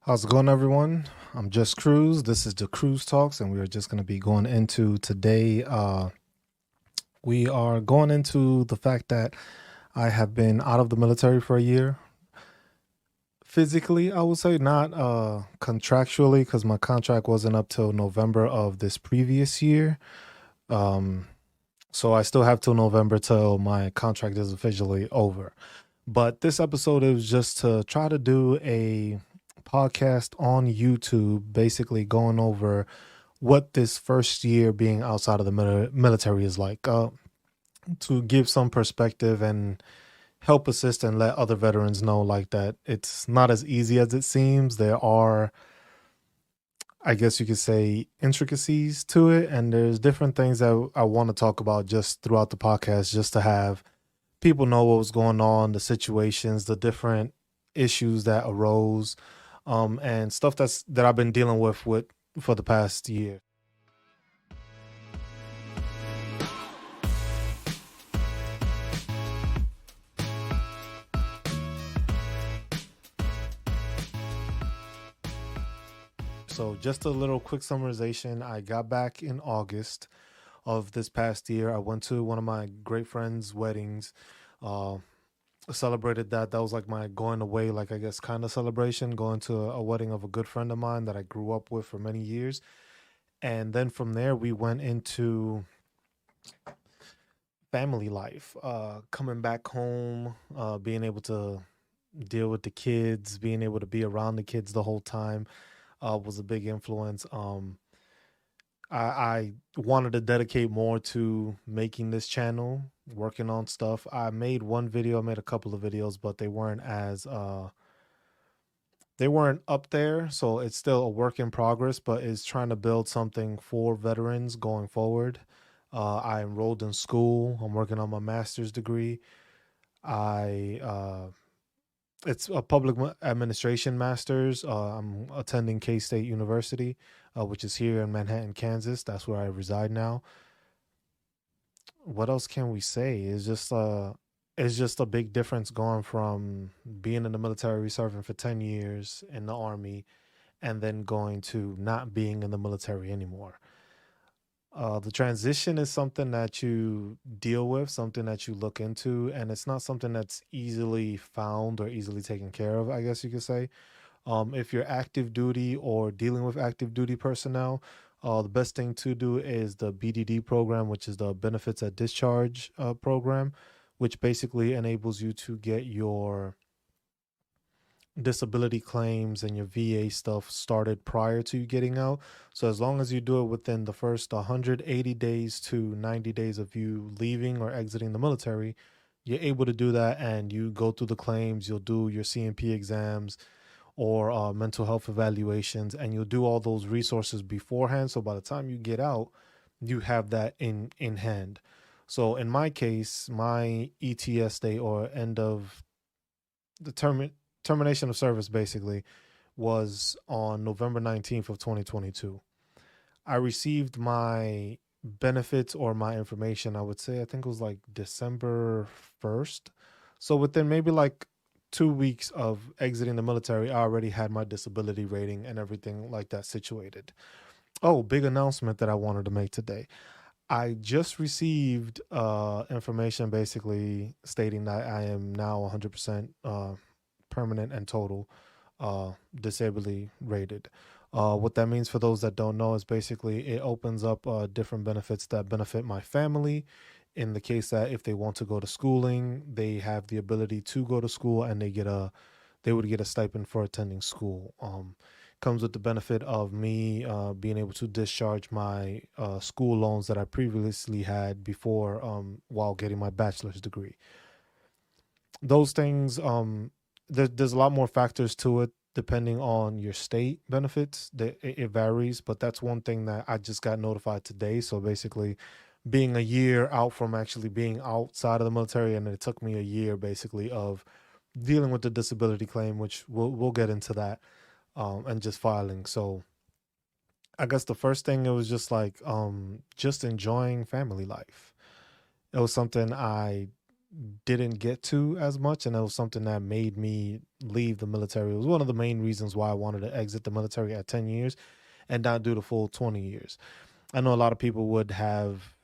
How's it going, everyone? I'm just Cruz. This is the CruzTalks, and we are just going to be going into today. We are going into the fact that I have been out of the military for a year. Physically, I would say not contractually, because my contract wasn't up till November of this previous year. Um, so I still have till November till my contract is officially over. But this episode is just to try to do a podcast on YouTube, basically going over what this first year being outside of the military is like, to give some perspective and help assist and let other veterans know like that it's not as easy as it seems. There are, I guess you could say, intricacies to it, and there's different things that I want to talk about just throughout the podcast, just to have people know what was going on, the situations, the different issues that arose, and stuff that I've been dealing with for the past year. So, just a little quick summarization. I got back in August of this past year. I went to one of my great friends' weddings. Uh, Celebrated that. That was like my going away, like I guess, kind of celebration. Going to a wedding of a good friend of mine that I grew up with for many years, and then from there we went into family life. Coming back home, being able to deal with the kids, being able to be around the kids the whole time was a big influence. I wanted to dedicate more to making this channel, working on stuff. I made one video, I made a couple of videos, but they weren't up there, so it's still a work in progress, but it's trying to build something for veterans going forward. I enrolled in school. I'm working on my master's degree. I It's a administration master's. I'm attending K State University, which is here in Manhattan, Kansas. That's where I reside now. What else can we say? It's just a big difference going from being in the military, serving for 10 years in the army, and then going to not being in the military anymore. The transition is something that you deal with, something that you look into, and it's not something that's easily found or easily taken care of, I guess you could say. If you're active duty or dealing with active duty personnel, the best thing to do is the BDD program, which is the Benefits at Discharge program, which basically enables you to get your disability claims and your VA stuff started prior to you getting out. So as long as you do it within the first 180 days to 90 days of you leaving or exiting the military, you're able to do that, and you go through the claims, you'll do your CMP exams or mental health evaluations, and you'll do all those resources beforehand. So by the time you get out, you have that in hand. So in my case, my ETS date, or end of the termination of service, basically was on November 19th of 2022. I received my benefits or my information, I would say, I think it was like December 1st. So within maybe like 2 weeks of exiting the military, I already had my disability rating and everything like that situated. Oh, big announcement that I wanted to make today. I just received information basically stating that I am now 100% permanent and total disability rated. What that means for those that don't know is basically it opens up different benefits that benefit my family. In the case that if they want to go to schooling, they have the ability to go to school, and they would get a stipend for attending school. Comes with the benefit of me being able to discharge my school loans that I previously had before, while getting my bachelor's degree. Those things, there's a lot more factors to it depending on your state benefits. It varies, but that's one thing that I just got notified today. So basically, being a year out from actually being outside of the military, and it took me a year basically of dealing with the disability claim, which we'll get into that, and just filing. So I guess the first thing, it was just like just enjoying family life. It was something I didn't get to as much, and that was something that made me leave the military. It was one of the main reasons why I wanted to exit the military at 10 years and not do the full 20 years. I know a lot of people would have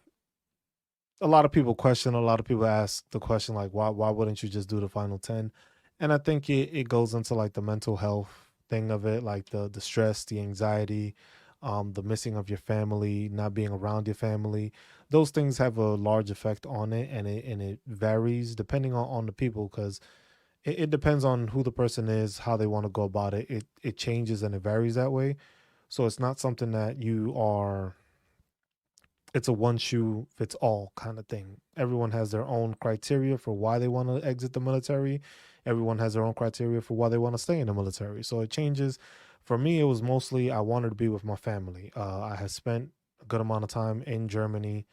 a lot of people question, a lot of people ask the question like why wouldn't you just do the final 10? And I think it goes into like the mental health thing of it, like the stress, the anxiety, the missing of your family, not being around your family. Those things have a large effect on it, and it varies depending on the people, because it depends on who the person is, how they want to go about it. It changes and it varies that way. So it's not something that you are it's a one shoe fits all kind of thing. Everyone has their own criteria for why they want to exit the military. Everyone has their own criteria for why they want to stay in the military. So it changes. For me, it was mostly I wanted to be with my family. I had spent a good amount of time in Germany.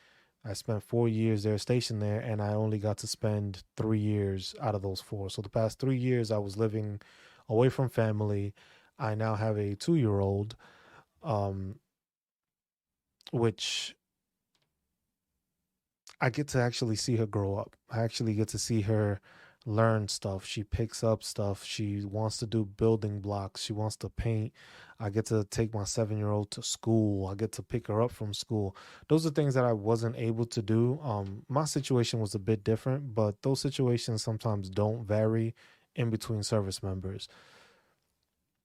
I spent 4 years there, stationed there, and I only got to spend 3 years out of those four. So the past 3 years, I was living away from family. I now have a 2 year old, um, which I get to actually see her grow up. I actually get to see her learn stuff. She picks up stuff. She wants to do building blocks. She wants to paint. I get to take my 7 year old to school. I get to pick her up from school. Those are things that I wasn't able to do. My situation was a bit different, but those situations sometimes don't vary in between service members.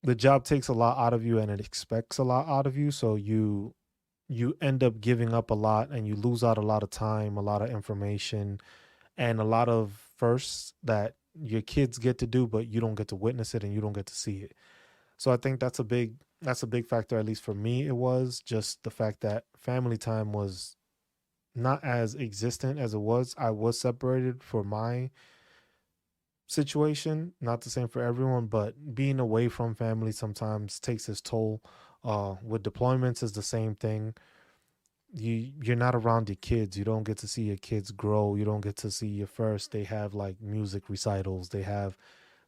The job takes a lot out of you and it expects a lot out of you. So you end up giving up a lot and you lose out a lot of time, a lot of information, and a lot of firsts that your kids get to do, but you don't get to witness it and you don't get to see it. So I think that's a big factor, at least for me. It was just the fact that family time was not as existent as it was. I was separated for my situation, not the same for everyone, but being away from family sometimes takes its toll. With deployments is the same thing. You're not around your kids. You don't get to see your kids grow. You don't get to see your first. They have like music recitals. They have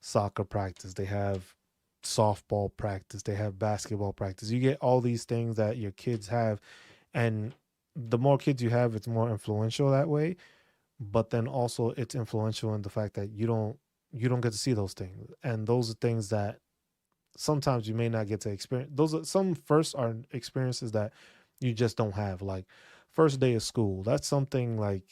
soccer practice. They have softball practice. They have basketball practice. You get all these things that your kids have, and the more kids you have, it's more influential that way. But then also it's influential in the fact that you don't get to see those things, and those are things that sometimes you may not get to experience. Those are some first are experiences that you just don't have. Like first day of school, that's something like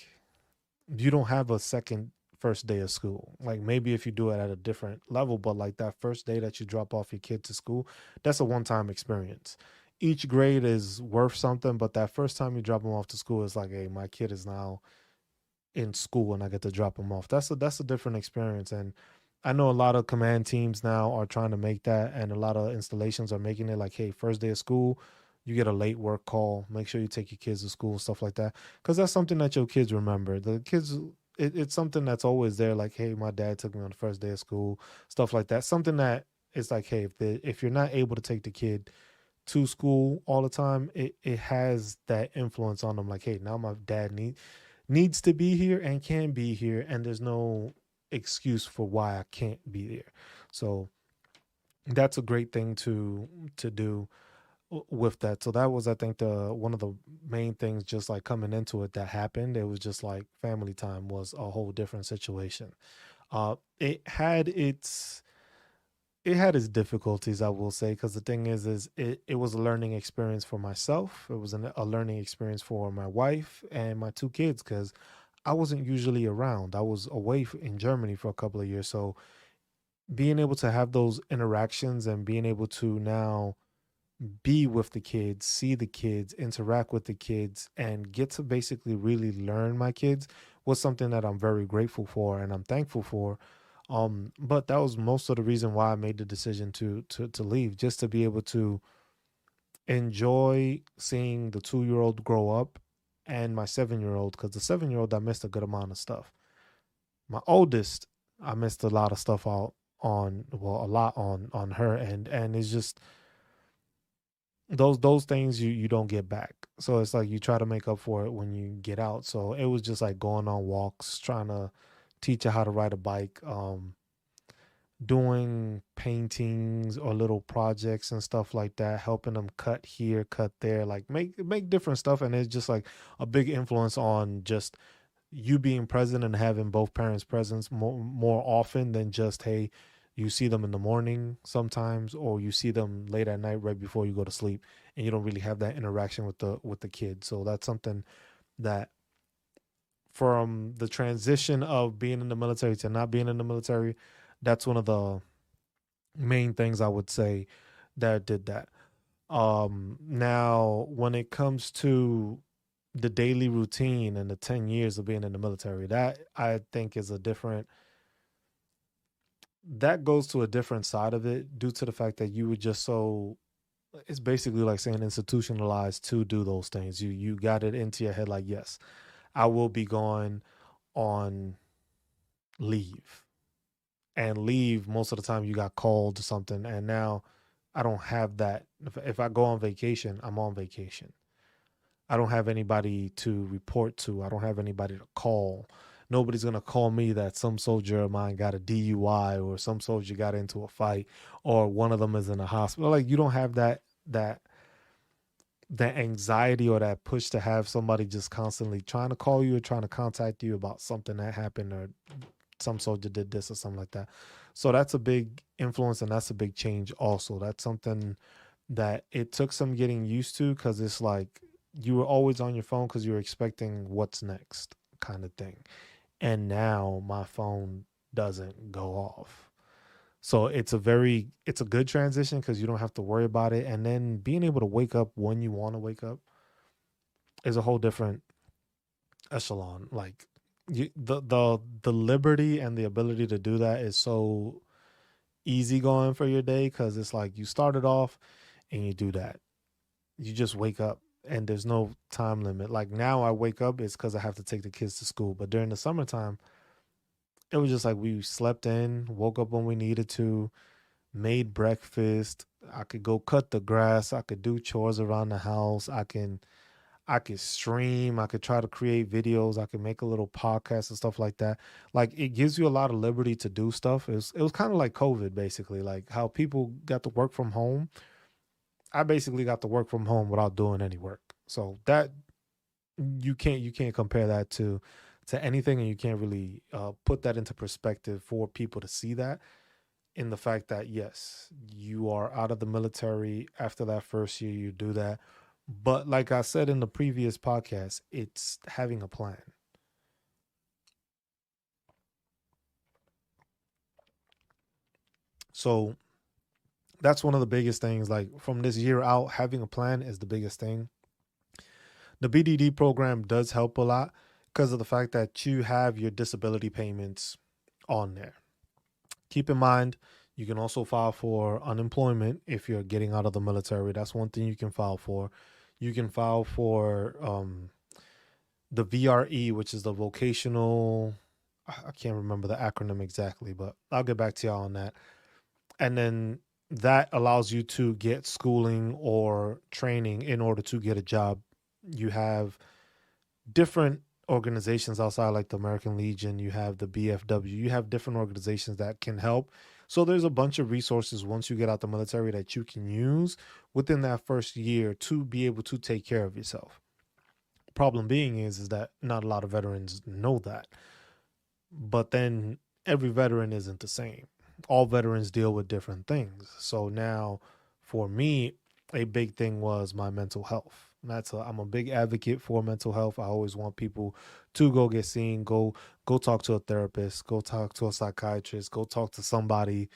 you don't have a second first day of school. Like maybe if you do it at a different level, but like that first day that you drop off your kid to school, that's a one time experience. Each grade is worth something, but that first time you drop them off to school is like, hey, my kid is now in school and I get to drop them off. That's a different experience. And I know a lot of command teams now are trying to make that, and a lot of installations are making it like, hey, first day of school, you get a late work call. Make sure you take your kids to school, stuff like that, because that's something that your kids remember. The kids, it's something that's always there. Like, hey, my dad took me on the first day of school, stuff like that. Something that it's like, hey, if you're not able to take the kid to school all the time, it has that influence on them. Like, hey, now my dad needs to be here and can be here, and there's no excuse for why I can't be there. So that's a great thing to do with that. So that was, I think, the one of the main things, just like coming into it, that happened. It was just like family time was a whole different situation. It had its difficulties, I will say, because the thing is it was a learning experience for myself. It was a learning experience for my wife and my two kids, because I wasn't usually around. I was away in Germany for a couple of years. So being able to have those interactions and being able to now be with the kids, see the kids, interact with the kids, and get to basically really learn my kids was something that I'm very grateful for and I'm thankful for. But that was most of the reason why I made the decision to leave, just to be able to enjoy seeing the 2 year old grow up and my 7 year old, because the 7 year old I missed a good amount of stuff. My oldest, I missed a lot of stuff out on, well, a lot on her end, and it's just those things you don't get back. So it's like you try to make up for it when you get out. So it was just like going on walks, trying to teach her how to ride a bike, doing paintings or little projects and stuff like that, helping them cut here, cut there, like make different stuff. And it's just like a big influence on just you being present and having both parents present more often than just, hey, you see them in the morning sometimes, or you see them late at night right before you go to sleep, and you don't really have that interaction with the kid. So that's something that, from the transition of being in the military to not being in the military, that's one of the main things I would say that did that. Now when it comes to the daily routine and the 10 years of being in the military, that I think is a different, that goes to a different side of it, due to the fact that you were just so, it's basically like saying institutionalized to do those things. You got it into your head like, yes, I will be going on leave, and leave, most of the time you got called to something, and now I don't have that. If I go on vacation, I'm on vacation. I don't have anybody to report to. I don't have anybody to call. Nobody's gonna call me that some soldier of mine got a DUI, or some soldier got into a fight, or one of them is in a hospital. Like, you don't have that that anxiety or that push to have somebody just constantly trying to call you or trying to contact you about something that happened, or some soldier did this or something like that. So that's a big influence, and that's a big change also. That's something that it took some getting used to, because it's like you were always on your phone because you were expecting what's next kind of thing. And now my phone doesn't go off. So it's a good transition because you don't have to worry about it. And then being able to wake up when you want to wake up is a whole different echelon. Like, the liberty and the ability to do that is so easy going for your day, because it's like you started off and you do that. You just wake up and there's no time limit. Like, now I wake up, it's because I have to take the kids to school. But during the summertime, it was just like we slept in, woke up when we needed to, made breakfast. I could go cut the grass. I could do chores around the house. I could stream. I could try to create videos. I could make a little podcast and stuff like that. Like, it gives you a lot of liberty to do stuff. It was kind of like COVID, basically, like how people got to work from home. I basically got to work from home without doing any work. So that, you can't compare that to anything, and you can't really put that into perspective for people to see that, in the fact that, yes, you are out of the military after that first year, you do that. But like I said in the previous podcast, it's having a plan. So that's one of the biggest things. Like, from this year out, having a plan is the biggest thing. The BDD program does help a lot because of the fact that you have your disability payments on there. Keep in mind, you can also file for unemployment if you're getting out of the military. That's one thing you can file for. You can file for the VRE, which is the vocational. I can't remember the acronym exactly, but I'll get back to y'all on that. And then that allows you to get schooling or training in order to get a job. You have different organizations outside, like the American Legion, you have the BFW, you have different organizations that can help. So there's a bunch of resources once you get out the military that you can use within that first year to be able to take care of yourself. Problem being is that not a lot of veterans know that. But then every veteran isn't the same. All veterans deal with different things. So now, for me, a big thing was my mental health. I'm a big advocate for mental health. I always want people to go get seen, go talk to a therapist, go talk to a psychiatrist, go talk to somebody,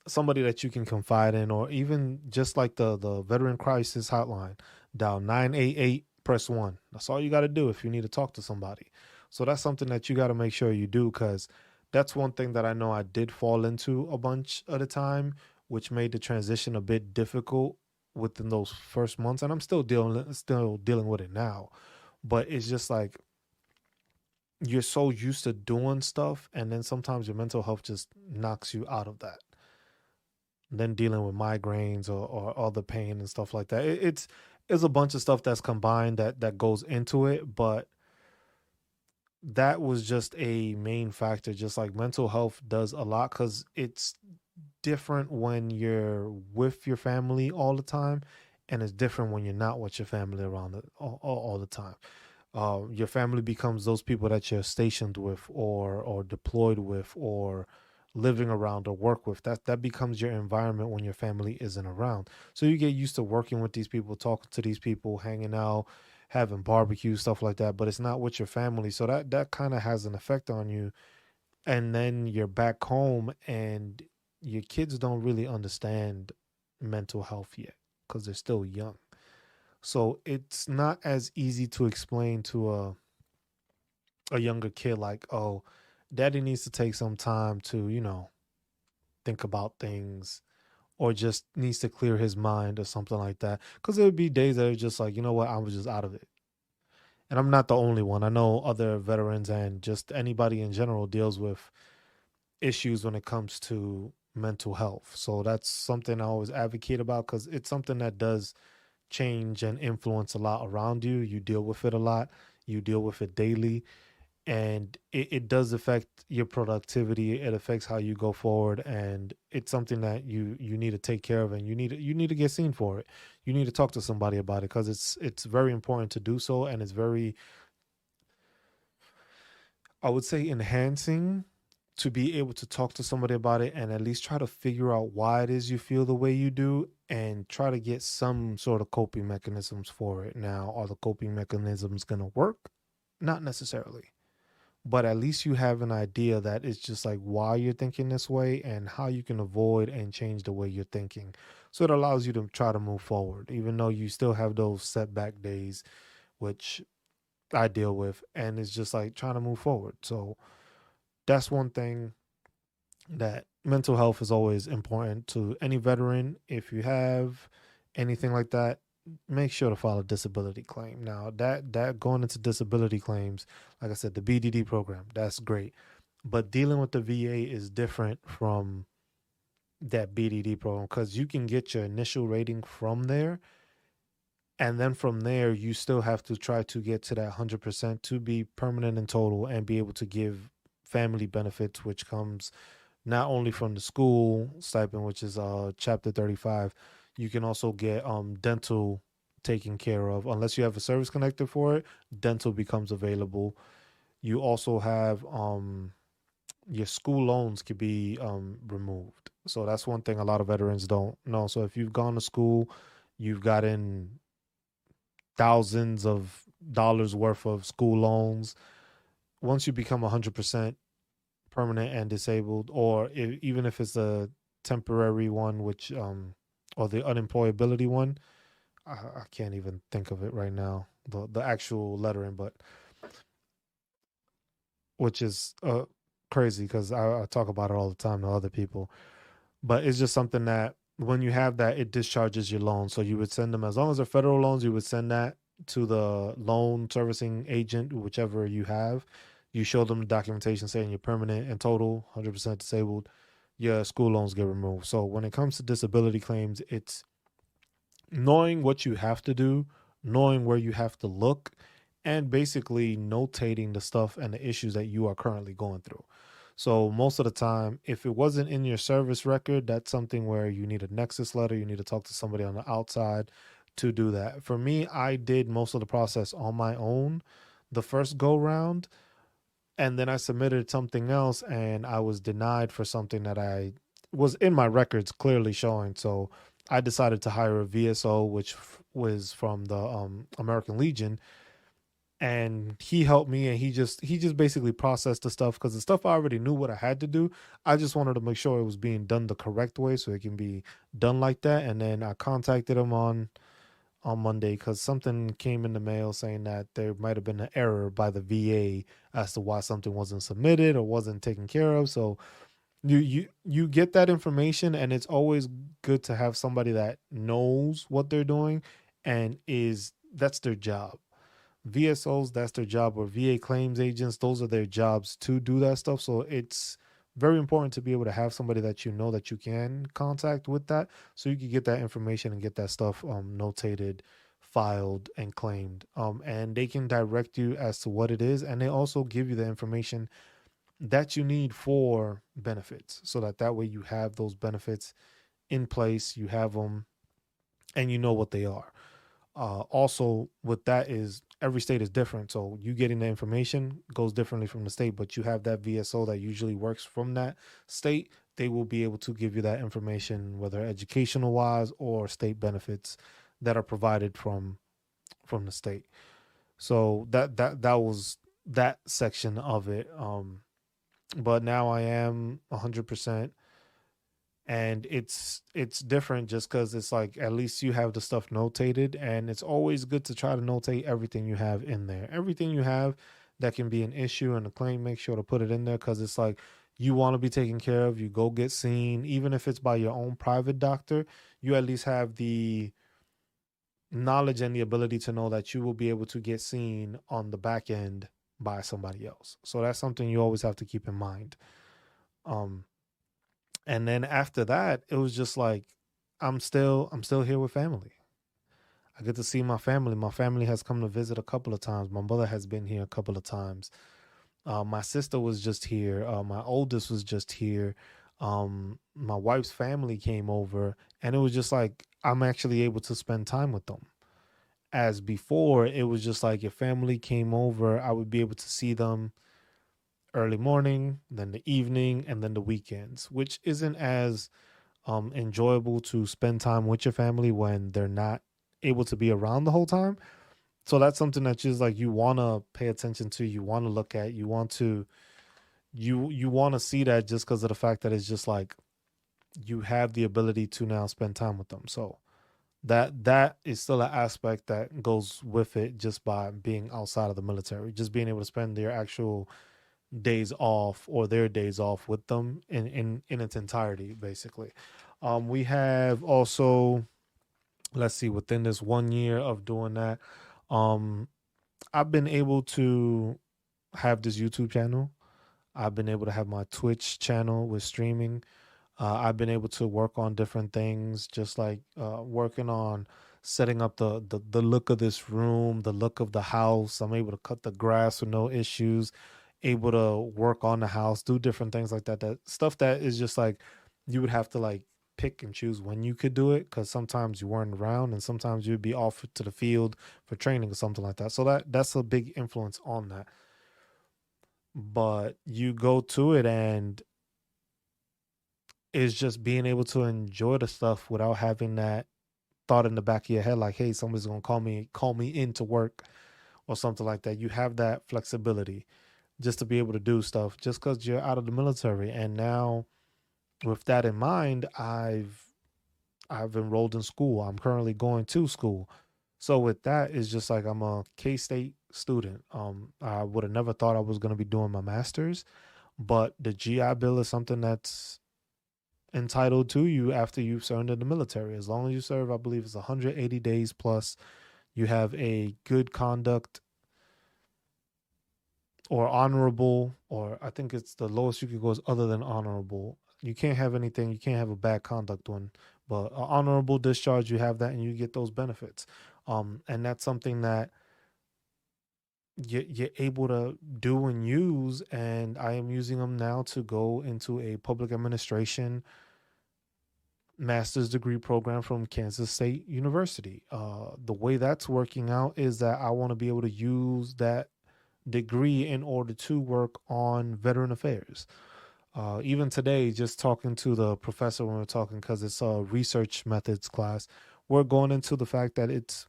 somebody that you can confide in, or even just like the veteran crisis hotline. Dial 988, press 1. That's all you got to do if you need to talk to somebody. So that's something that you got to make sure you do, because that's one thing that I know I did fall into a bunch of the time, which made the transition a bit difficult within those first months, and I'm still dealing with it now. But it's just like you're so used to doing stuff, and then sometimes your mental health just knocks you out of that. And then dealing with migraines or other pain and stuff like that. It's a bunch of stuff that's combined that goes into it, but that was just a main factor. Just like mental health does a lot, because it's different when you're with your family all the time, and it's different when you're not with your family around all the time. Your family becomes those people that you're stationed with, or deployed with, or living around or work with. That becomes your environment when your family isn't around. So you get used to working with these people, talking to these people, hanging out, having barbecue, stuff like that. But it's not with your family, so that kind of has an effect on you. And then you're back home, and your kids don't really understand mental health yet because they're still young. So it's not as easy to explain to a younger kid, like, oh, daddy needs to take some time to, think about things, or just needs to clear his mind or something like that. Because there would be days that are just like, you know what, I was just out of it. And I'm not the only one. I know other veterans and just anybody in general deals with issues when it comes to mental health. So that's something I always advocate about, because it's something that does change and influence a lot around you. You deal with it a lot, you deal with it daily, and it does affect your productivity. It affects how you go forward, and it's something that you need to take care of, and you need to get seen for it. You need to talk to somebody about it, because it's very important to do so, and it's very, I would say, enhancing to be able to talk to somebody about it and at least try to figure out why it is you feel the way you do, and try to get some sort of coping mechanisms for it. Now, are the coping mechanisms going to work? Not necessarily. But at least you have an idea that it's just like why you're thinking this way and how you can avoid and change the way you're thinking. So it allows you to try to move forward, even though you still have those setback days, which I deal with. And it's just like trying to move forward. So that's one thing, that mental health is always important to any veteran. If you have anything like that, make sure to file a disability claim. Now, that going into disability claims, like I said, the BDD program, that's great. But dealing with the VA is different from that BDD program, because you can get your initial rating from there, and then from there you still have to try to get to that 100% to be permanent and total, and be able to give family benefits, which comes not only from the school stipend, which is chapter 35. You can also get dental taken care of. Unless you have a service connected for it, dental becomes available. You also have your school loans could be removed. So that's one thing a lot of veterans don't know. So if you've gone to school, you've gotten thousands of dollars worth of school loans. Once you become 100% permanent and disabled, or even if it's a temporary one, which or the unemployability one, I can't even think of it right now, the actual lettering, but which is crazy, because I talk about it all the time to other people. But it's just something that when you have that, it discharges your loan. So you would send them, as long as they're federal loans, you would send that to the loan servicing agent, whichever you have. You show them the documentation saying you're permanent and total, 100% disabled. Your school loans get removed. So when it comes to disability claims, it's knowing what you have to do, knowing where you have to look, and basically notating the stuff and the issues that you are currently going through. So most of the time, if it wasn't in your service record, that's something where you need a nexus letter. You need to talk to somebody on the outside to do that. For me, I did most of the process on my own the first go round, and then I submitted something else, and I was denied for something that I was in my records clearly showing. So I decided to hire a VSO, which was from the American Legion, and he helped me, and he just basically processed the stuff, because the stuff I already knew what I had to do. I just wanted to make sure it was being done the correct way, so it can be done like that. And then I contacted him on Monday, because something came in the mail saying that there might have been an error by the VA as to why something wasn't submitted or wasn't taken care of. So you get that information, and it's always good to have somebody that knows what they're doing, and is that's their job. VSOs, that's their job, or VA claims agents, those are their jobs to do that stuff. So it's very important to be able to have somebody that you know that you can contact with that, so you can get that information and get that stuff notated, filed, and claimed. And they can direct you as to what it is, and they also give you the information that you need for benefits, so that way you have those benefits in place, you have them, and you know what they are. Also, with that is every state is different. So you getting the information goes differently from the state, but you have that VSO that usually works from that state. They will be able to give you that information, whether educational wise or state benefits that are provided from the state. So that was that section of it. But now I am 100%, and it's different just because it's like at least you have the stuff notated, and it's always good to try to notate everything you have in there, everything you have that can be an issue and a claim. Make sure to put it in there because it's like you want to be taken care of. You go get seen, even if it's by your own private doctor. You at least have the knowledge and the ability to know that you will be able to get seen on the back end by somebody else. So that's something you always have to keep in mind. Um, and then after that, it was just like I'm still here with family. I get to see my family. My family has come to visit a couple of times. My mother has been here a couple of times. My sister was just here. My oldest was just here. My wife's family came over, and it was just like I'm actually able to spend time with them. As before, it was just like if family came over, I would be able to see them early morning, then the evening, and then the weekends, which isn't as enjoyable to spend time with your family when they're not able to be around the whole time. So that's something that just like you want to pay attention to, you want to look at, you want to see that just because of the fact that it's just like you have the ability to now spend time with them. So that is still an aspect that goes with it just by being outside of the military, just being able to spend their actual days off or their days off with them in its entirety, basically. We have also, let's see, within this 1 year of doing that, um, I've been able to have this YouTube channel. I've been able to have my Twitch channel with streaming. I've been able to work on different things, just like working on setting up the look of this room, the look of the house. I'm able to cut the grass with no issues, able to work on the house, do different things like that. That stuff that is just like you would have to like pick and choose when you could do it because sometimes you weren't around and sometimes you'd be off to the field for training or something like that. So that's a big influence on that. But you go to it and it's just being able to enjoy the stuff without having that thought in the back of your head like, hey, somebody's gonna call me into work or something like that. You have that flexibility just to be able to do stuff just because you're out of the military. And now with that in mind, I've enrolled in school. I'm currently going to school. So with that, it's just like I'm a K State student. I would have never thought I was gonna be doing my master's, but the GI Bill is something that's entitled to you after you've served in the military. As long as you serve, I believe it's 180 days plus, you have a good conduct or honorable, or I think it's the lowest you could go is other than honorable. You can't have anything, you can't have a bad conduct one, but honorable discharge, you have that and you get those benefits. And that's something that you're able to do and use. And I am using them now to go into a public administration master's degree program from Kansas State University. The way that's working out is that I want to be able to use that degree in order to work on veteran affairs. Even today, just talking to the professor when we're talking, because it's a research methods class, we're going into the fact that it's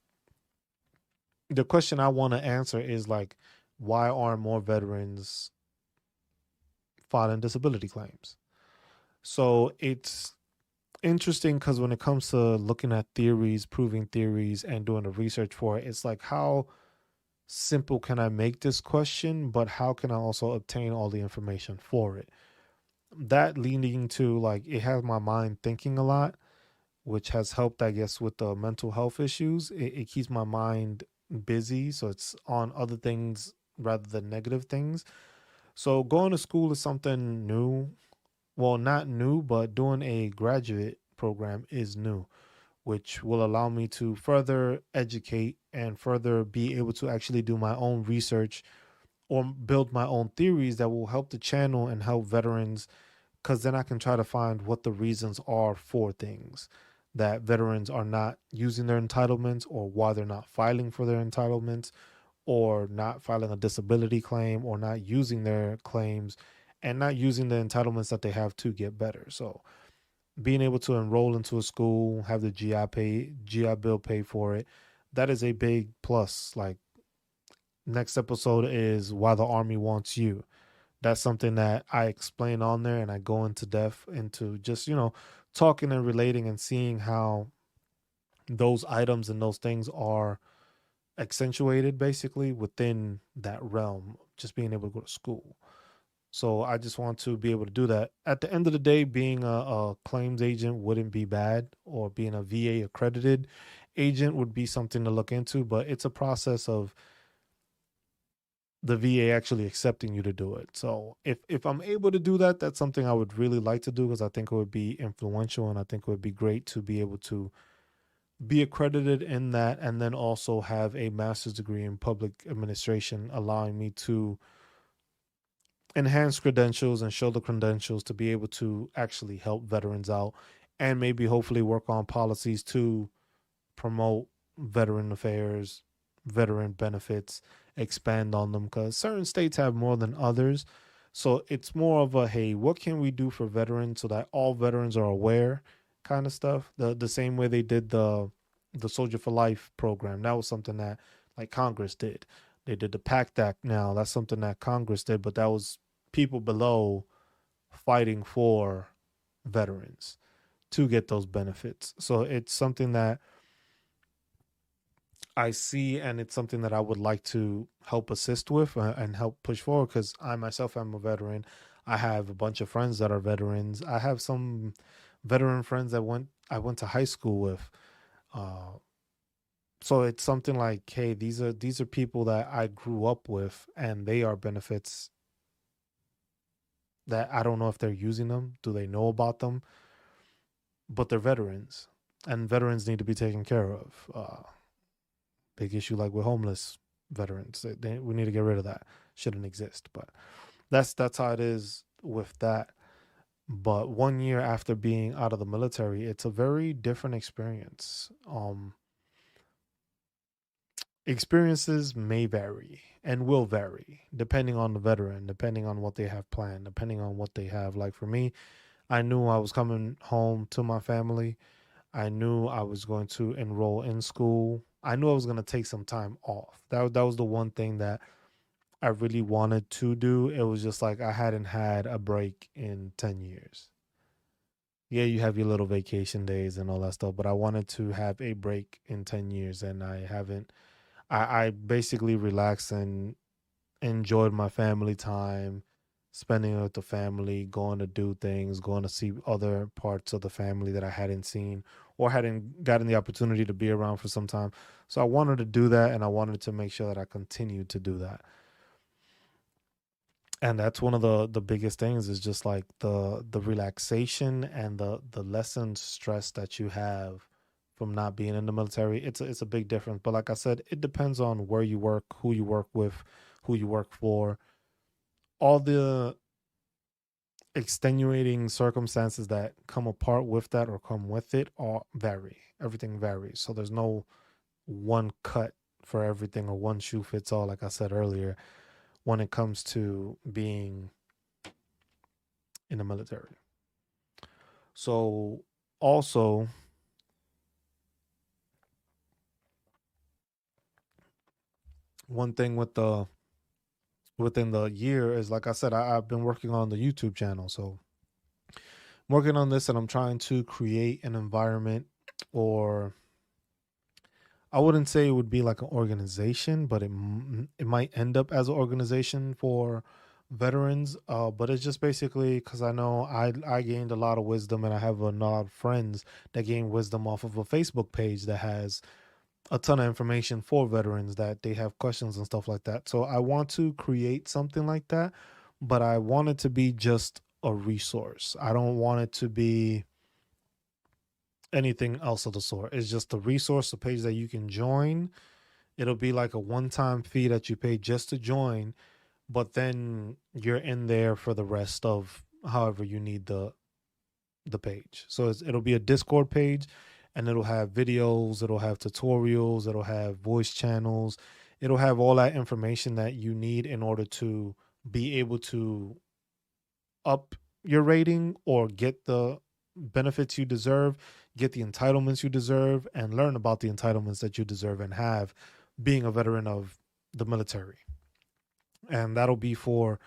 the question I want to answer is like, why aren't more veterans filing disability claims? So it's interesting because when it comes to looking at theories, proving theories, and doing the research for it, it's like how simple can I make this question, but how can I also obtain all the information for it? That leading to like it has my mind thinking a lot, which has helped, I guess, with the mental health issues. It keeps my mind busy, so it's on other things rather than negative things. So going to school is something new. Well, not new, but doing a graduate program is new, which will allow me to further educate and further be able to actually do my own research or build my own theories that will help the channel and help veterans, because then I can try to find what the reasons are for things. that veterans are not using their entitlements, or why they're not filing for their entitlements, or not filing a disability claim, or not using their claims, and not using the entitlements that they have to get better. So being able to enroll into a school, have the GI Bill pay for it, that is a big plus. Like, next episode is why the Army wants you. That's something that I explain on there, and I go into depth into just, talking and relating and seeing how those items and those things are accentuated basically within that realm, just being able to go to school. So I just want to be able to do that. At the end of the day, being a claims agent wouldn't be bad, or being a VA accredited agent would be something to look into, but it's a process of the VA actually accepting you to do it. So if I'm able to do that, that's something I would really like to do, because I think it would be influential, and I think it would be great to be able to be accredited in that, and then also have a master's degree in public administration, allowing me to enhance credentials and show the credentials to be able to actually help veterans out, and maybe hopefully work on policies to promote veteran affairs, veteran benefits, expand on them, because certain states have more than others. So it's more of a, hey, what can we do for veterans so that all veterans are aware, kind of stuff. The same way they did the Soldier for Life program. That was something that, like, Congress did. They did the PACT Act now. That's something that Congress did, but that was people below fighting for veterans to get those benefits. So it's something that I see, and it's something that I would like to help assist with, and help push forward, because I myself am a veteran. I have a bunch of friends that are veterans. I have some veteran friends that I went to high school with. Uh, so it's something like, hey, these are people that I grew up with, and they are benefits that I don't know if they're using them. Do they know about them? But they're veterans, and veterans need to be taken care of. Big issue, like with homeless veterans. We need to get rid of that. Shouldn't exist. But that's how it is with that. But 1 year after being out of the military, it's a very different experience. Experiences may vary and will vary depending on the veteran, depending on what they have planned, depending on what they have. Like for me, I knew I was coming home to my family. I knew I was going to enroll in school. I knew I was going to take some time off. That was the one thing that I really wanted to do. It was just like I hadn't had a break in 10 years. Yeah, you have your little vacation days and all that stuff, but I wanted to have a break in 10 years, and I haven't. I basically relaxed and enjoyed my family time, spending it with the family, going to do things, going to see other parts of the family that I hadn't seen or hadn't gotten the opportunity to be around for some time. So I wanted to do that, and I wanted to make sure that I continued to do that. And that's one of the biggest things, is just like the relaxation and the lessened stress that you have from not being in the military. It's a big difference. But like I said, it depends on where you work, who you work with, who you work for. All the extenuating circumstances that come apart with that or come with it all vary. Everything varies. So there's no one cut for everything, or one shoe fits all, like I said earlier, when it comes to being in the military. So also, one thing within the year is, like I said, I've been working on the YouTube channel. So I'm working on this, and I'm trying to create an environment, or I wouldn't say it would be like an organization, but it might end up as an organization for veterans. But it's just basically because I know I gained a lot of wisdom, and I have a lot of friends that gain wisdom off of a Facebook page that has a ton of information for veterans, that they have questions and stuff like that. So I want to create something like that, but I want it to be just a resource. I don't want it to be anything else of the sort. It's just a resource, a page that you can join. It'll be like a one-time fee that you pay just to join, but then you're in there for the rest of however you need the page. So it'll be a Discord page, and it'll have videos, it'll have tutorials, it'll have voice channels, it'll have all that information that you need in order to be able to up your rating or get the benefits you deserve, get the entitlements you deserve, and learn about the entitlements that you deserve and have being a veteran of the military. And that'll be for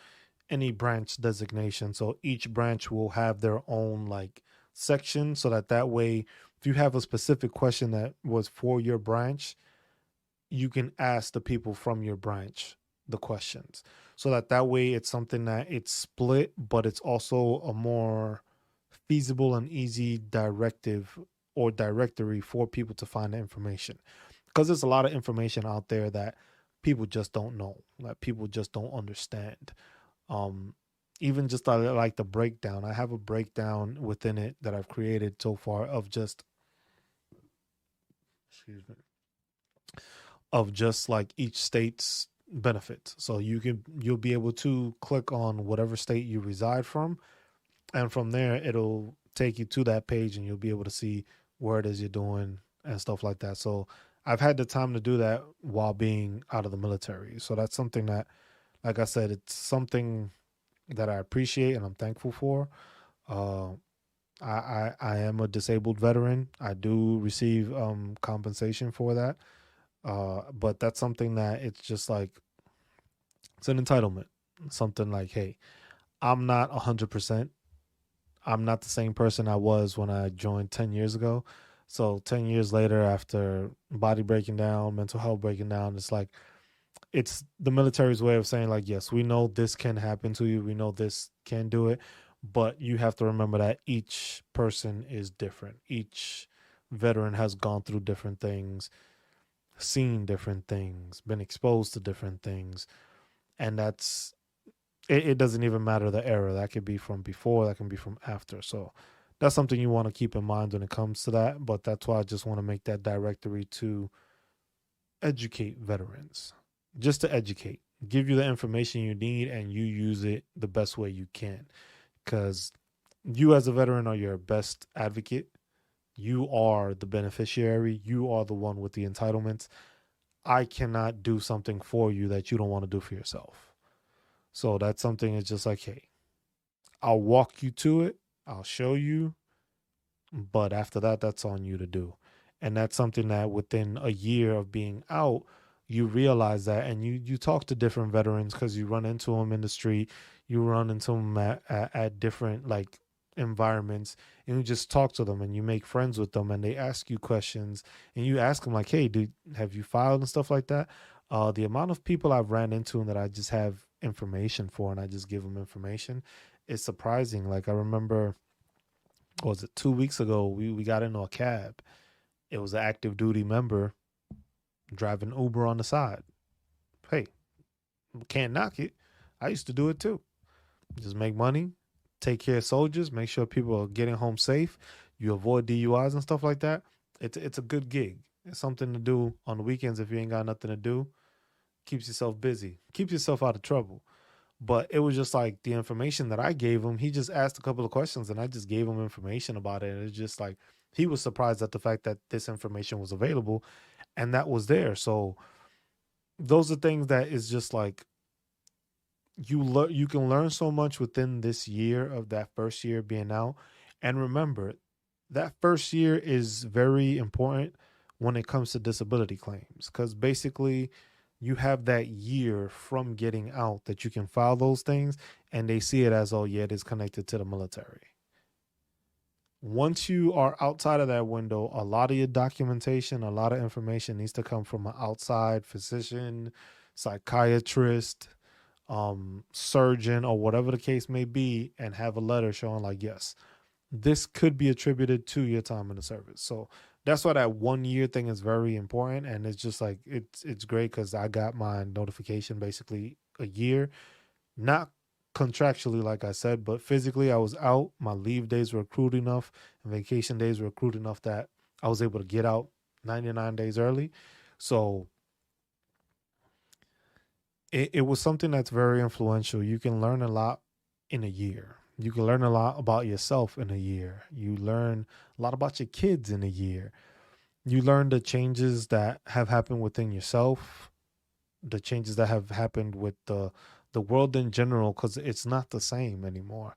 any branch designation. So each branch will have their own like section so that way if you have a specific question that was for your branch, you can ask the people from your branch the questions. So that way it's something that it's split, but it's also a more feasible and easy directive or directory for people to find the information. Because there's a lot of information out there that people just don't know, that people just don't understand. um Even just like the breakdown, I have a breakdown within it that I've created so far of just, excuse me, of just like each state's benefits. So you'll be able to click on whatever state you reside from, and from there it'll take you to that page and you'll be able to see where it is you're doing and stuff like that. So I've had the time to do that while being out of the military. So that's something that, like I said, it's something that I appreciate and I'm thankful for. Uh, I am a disabled veteran. I do receive compensation for that. But that's something that it's just like it's an entitlement. Something like, hey, I'm not 100%. I'm not the same person I was when I joined 10 years ago. So 10 years later, after body breaking down, mental health breaking down, it's like it's the military's way of saying like, yes, we know this can happen to you, we know this can do it, but you have to remember that each person is different. Each veteran has gone through different things, seen different things, been exposed to different things, and it doesn't even matter the era. That could be from before, that can be from after. So that's something you want to keep in mind when it comes to that. But that's why I just want to make that directory to educate veterans, just to educate, give you the information you need, and you use it the best way you can. Because you, as a veteran, are your best advocate. You are the beneficiary. You are the one with the entitlements. I cannot do something for you that you don't want to do for yourself. So that's something it's just like, hey, I'll walk you to it, I'll show you, but after that, that's on you to do. And that's something that within a year of being out, you realize that, and you talk to different veterans because you run into them in the street, you run into them at different like environments, and you just talk to them and you make friends with them, and they ask you questions, and you ask them like, hey, have you filed and stuff like that. The amount of people I've ran into and that I just have information for, and I just give them information, is surprising. Like I remember, what was it, 2 weeks ago, we got into a cab. It was an active duty member driving Uber on the side. Hey, can't knock it. I used to do it too. Just make money, take care of soldiers, make sure people are getting home safe. You avoid DUIs and stuff like that. It's a good gig. It's something to do on the weekends if you ain't got nothing to do. Keeps yourself busy. Keeps yourself out of trouble. But it was just like the information that I gave him. He just asked a couple of questions and I just gave him information about it. And it's just like he was surprised at the fact that this information was available and that was there. So those are things that is just like you can learn so much within this year of that first year being out. And remember, that first year is very important when it comes to disability claims because basically you have that year from getting out that you can file those things, and they see it as, oh yeah, it is connected to the military. Once you are outside of that window, a lot of your documentation, a lot of information needs to come from an outside physician, psychiatrist, surgeon, or whatever the case may be, and have a letter showing like, yes, this could be attributed to your time in the service. So that's why that 1 year thing is very important. And it's just like, it's great because I got my notification basically a year, not contractually, like I said, but physically I was out. My leave days were accrued enough and vacation days were accrued enough that I was able to get out 99 days early. So it was something that's very influential. You can learn a lot in a year. You can learn a lot about yourself in a year. You learn a lot about your kids in a year. You learn the changes that have happened within yourself, the changes that have happened with the world in general, because it's not the same anymore.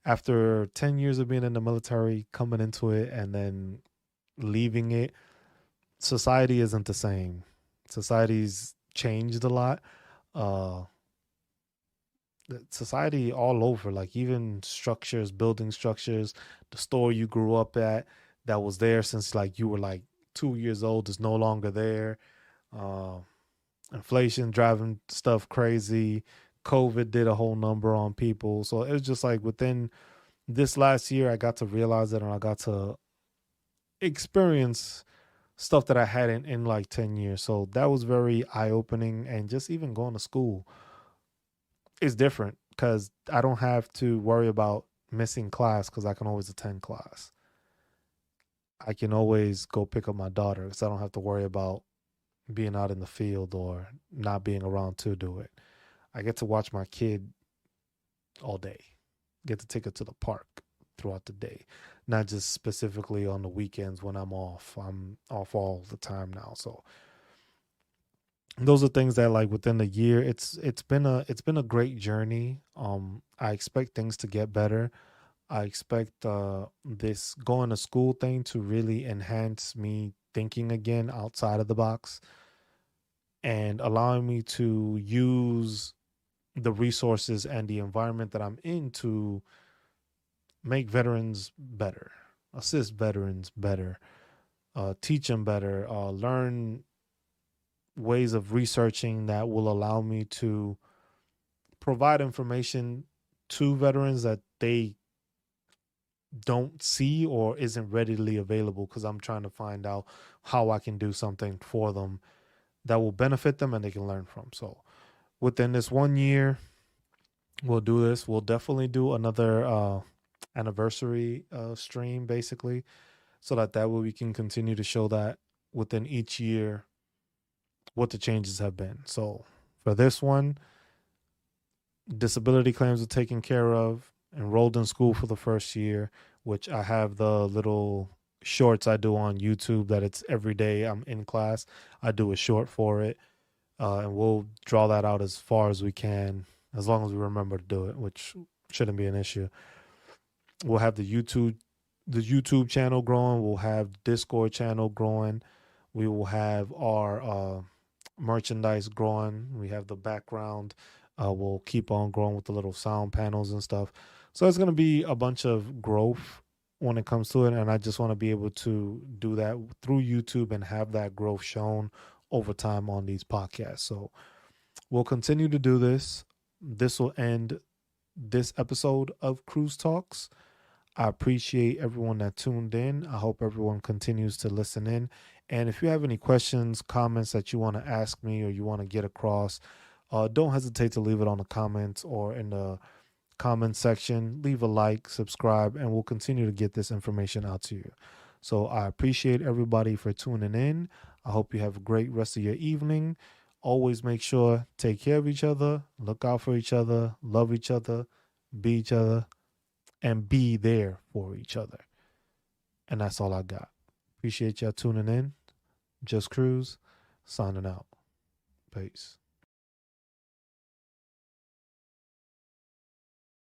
After 10 years of being in the military, coming into it and then leaving it, society isn't the same. Society's changed a lot. Uh, Society all over, like even structures, building structures, the store you grew up at that was there since like you were like 2 years old is no longer there. Uh, Inflation driving stuff crazy. COVID did a whole number on people. So it was just like within this last year, I got to realize it and I got to experience stuff that I hadn't in like 10 years. So that was very eye opening. And just even going to school is different because I don't have to worry about missing class because I can always attend class. I can always go pick up my daughter because I don't have to worry about being out in the field or not being around to do it. I get to watch my kid all day, get to take her to the park throughout the day, not just specifically on the weekends when I'm off. I'm off all the time now. So those are things that like within the year it's been a great journey. I expect things to get better. I expect this going to school thing to really enhance me thinking again outside of the box and allowing me to use the resources and the environment that I'm in to make veterans better, assist veterans better, teach them better, learn ways of researching that will allow me to provide information to veterans that they don't see or isn't readily available because I'm trying to find out how I can do something for them that will benefit them and they can learn from. So within this 1 year, we'll do this. We'll definitely do another anniversary stream basically so that way we can continue to show that within each year what the changes have been. So for this one, disability claims are taken care of, enrolled in school for the first year, which I have the little shorts I do on YouTube that it's every day I'm in class. I do a short for it, and we'll draw that out as far as we can, as long as we remember to do it, which shouldn't be an issue. We'll have the YouTube channel growing. We'll have Discord channel growing. We will have our merchandise growing. We have the background. We'll keep on growing with the little sound panels and stuff. So it's going to be a bunch of growth when it comes to it. And I just want to be able to do that through YouTube and have that growth shown over time on these podcasts. So we'll continue to do this. This will end this episode of Cruise Talks. I appreciate everyone that tuned in. I hope everyone continues to listen in. And if you have any questions, comments that you want to ask me or you want to get across, don't hesitate to leave it on the comments or in the comment section. Leave a like, subscribe, and we'll continue to get this information out to you. So I appreciate everybody for tuning in. I hope you have a great rest of your evening. Always make sure take care of each other, look out for each other, love each other, be each other, and be there for each other. And that's all I got. Appreciate y'all tuning in. Just Cruz, signing out. Peace.